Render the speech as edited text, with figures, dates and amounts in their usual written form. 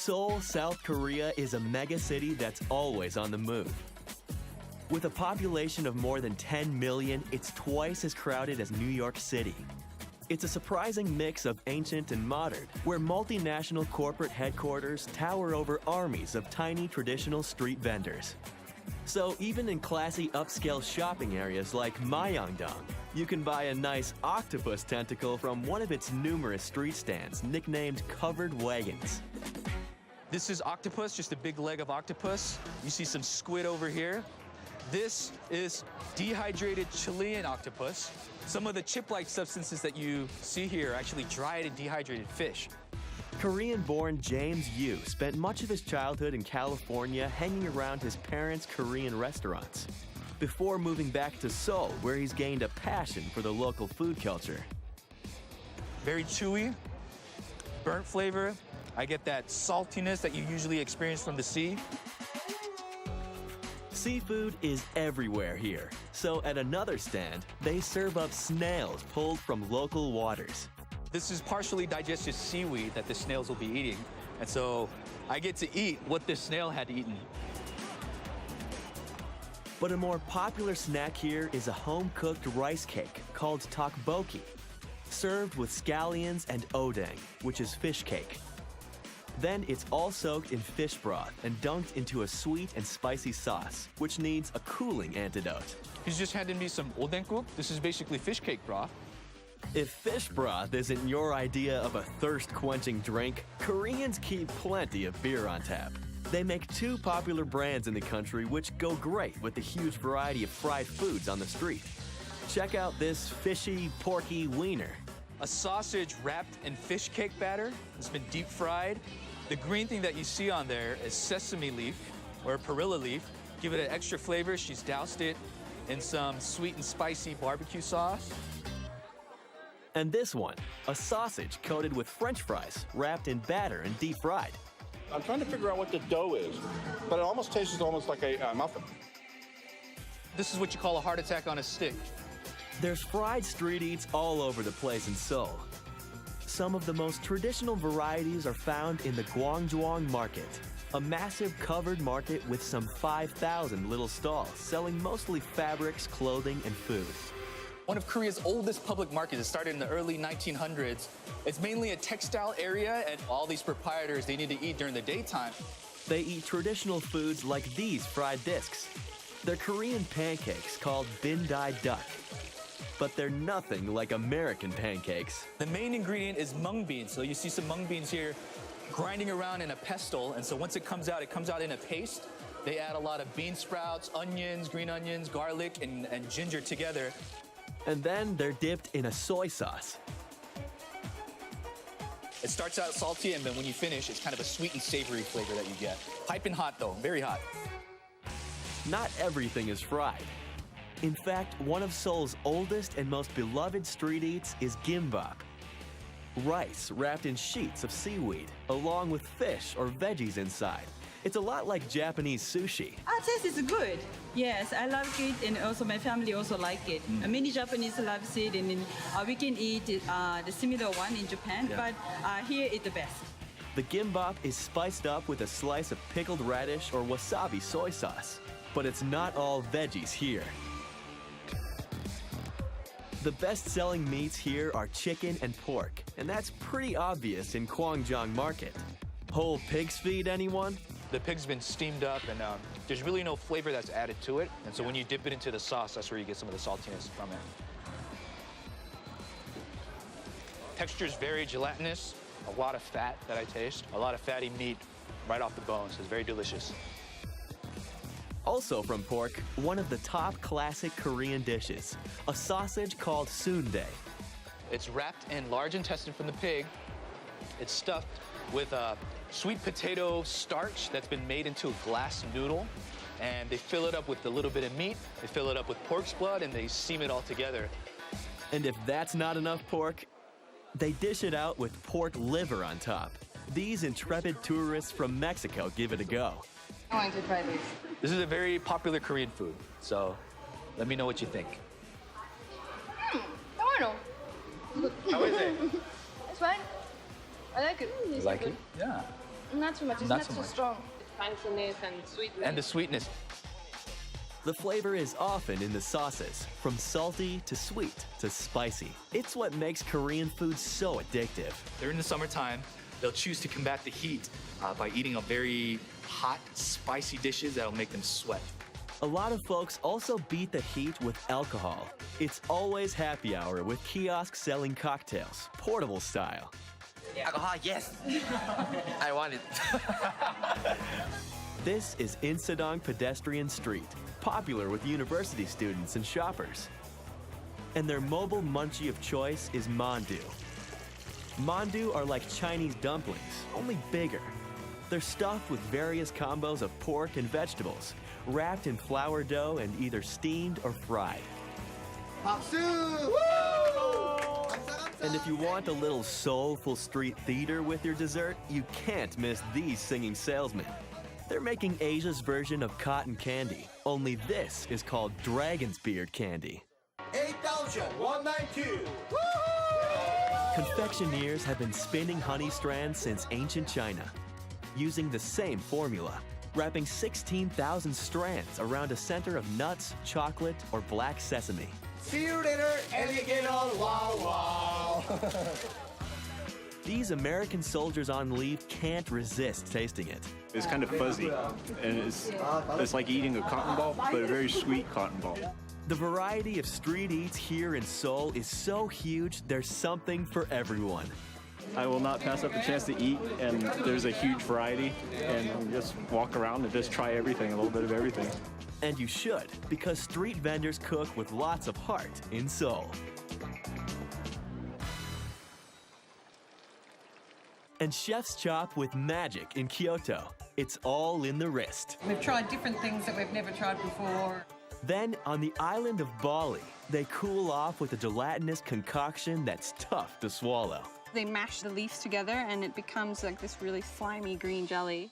Seoul, South Korea is a mega city that's always on the move. With a population of more than 10 million, it's twice as crowded as New York City. It's a surprising mix of ancient and modern, where multinational corporate headquarters tower over armies of tiny traditional street vendors. So even in classy upscale shopping areas like Myeongdong, you can buy a nice octopus tentacle from one of its numerous street stands nicknamed covered wagons. This is octopus, just a big leg of octopus. You see some squid over here. This is dehydrated Chilean octopus. Some of the chip-like substances that you see here are actually dried and dehydrated fish. Korean-born James Yoo spent much of his childhood in California hanging around his parents' Korean restaurants, before moving back to Seoul, where he's gained a passion for the local food culture. Very chewy, burnt flavor. I get that saltiness that you usually experience from the sea. Seafood is everywhere here, so at another stand, they serve up snails pulled from local waters. This is partially digested seaweed that the snails will be eating, and so I get to eat what this snail had eaten. But a more popular snack here is a home-cooked rice cake called tteokbokki, served with scallions and odang, which is fish cake. Then it's all soaked in fish broth and dunked into a sweet and spicy sauce, which needs a cooling antidote. He's just handed me some odaenguk. This is basically fish cake broth. If fish broth isn't your idea of a thirst-quenching drink, Koreans keep plenty of beer on tap. They make two popular brands in the country which go great with the huge variety of fried foods on the street. Check out this fishy, porky wiener. A sausage wrapped in fish cake batter. It's been deep fried. The green thing that you see on there is sesame leaf or perilla leaf. Give it an extra flavor. She's doused it in some sweet and spicy barbecue sauce. And this one, a sausage coated with French fries, wrapped in batter and deep fried. I'm trying to figure out what the dough is, but it almost tastes almost like a muffin. This is what you call a heart attack on a stick. There's fried street eats all over the place in Seoul. Some of the most traditional varieties are found in the Gwangjwang Market, a massive covered market with some 5,000 little stalls selling mostly fabrics, clothing, and food. One of Korea's oldest public markets. It started in the early 1900s. It's mainly a textile area, and all these proprietors, they need to eat during the daytime. They eat traditional foods like these fried discs. They're Korean pancakes called bindai duck. But they're nothing like American pancakes. The main ingredient is mung beans. So you see some mung beans here grinding around in a pestle, and so once it comes out in a paste. They add a lot of bean sprouts, onions, green onions, garlic, and ginger together. And then they're dipped in a soy sauce. It starts out salty, and then when you finish, it's kind of a sweet and savory flavor that you get. Piping hot, though, very hot. Not everything is fried. In fact, one of Seoul's oldest and most beloved street eats is gimbap. Rice wrapped in sheets of seaweed, along with fish or veggies inside. It's a lot like Japanese sushi. Taste is good. Yes, I love it, and also my family also like it. Many Japanese love it, and then, we can eat the similar one in Japan, but here it's the best. The gimbap is spiced up with a slice of pickled radish or wasabi soy sauce. But it's not all veggies here. The best-selling meats here are chicken and pork, and that's pretty obvious in Gwangjwang Market. Whole pig's feet, anyone? The pig's been steamed up, and there's really no flavor that's added to it. And so when you dip it into the sauce, that's where you get some of the saltiness from it. Texture's very gelatinous, a lot of fat that I taste, a lot of fatty meat right off the bone, so it's very delicious. Also from pork, one of the top classic Korean dishes, a sausage called sundae. It's wrapped in large intestine from the pig. It's stuffed with sweet potato starch that's been made into a glass noodle, and they fill it up with a little bit of meat, they fill it up with pork's blood, and they steam it all together. And if that's not enough pork, they dish it out with pork liver on top. These intrepid tourists from Mexico give it a go. I want to try this. This is a very popular Korean food, so let me know what you think. Tomato. How is it? It's fine. I like it. You like it? Yeah. Not too much. It's Not not so too much. strong. Spiciness and sweetness. And the sweetness. The flavor is often in the sauces, from salty to sweet to spicy. It's what makes Korean food so addictive. During the summertime, they'll choose to combat the heat by eating a very hot, spicy dishes that'll make them sweat. A lot of folks also beat the heat with alcohol. It's always happy hour with kiosks selling cocktails, portable style. Alcohol, yes. I want it. This is Insadong Pedestrian Street, popular with university students and shoppers. And their mobile munchie of choice is mandu. Mandu are like Chinese dumplings, only bigger. They're stuffed with various combos of pork and vegetables, wrapped in flour dough and either steamed or fried. And if you want a little soulful street theater with your dessert, you can't miss these singing salesmen. They're making Asia's version of cotton candy, only this is called dragon's beard candy. 8,192. Confectioneers have been spinning honey strands since ancient China, using the same formula, wrapping 16,000 strands around a center of nuts, chocolate, or black sesame. See you later, alligator. Wow, wow. These American soldiers on leave can't resist tasting it. It's kind of fuzzy, and it's like eating a cotton ball, but a very sweet cotton ball. The variety of street eats here in Seoul is so huge, there's something for everyone. I will not pass up the chance to eat, and there's a huge variety, and just walk around and just try everything, a little bit of everything. And you should, because street vendors cook with lots of heart in Seoul. And chefs chop with magic in Kyoto. It's all in the wrist. We've tried different things that we've never tried before. Then, on the island of Bali, they cool off with a gelatinous concoction that's tough to swallow. They mash the leaves together and it becomes like this really slimy green jelly.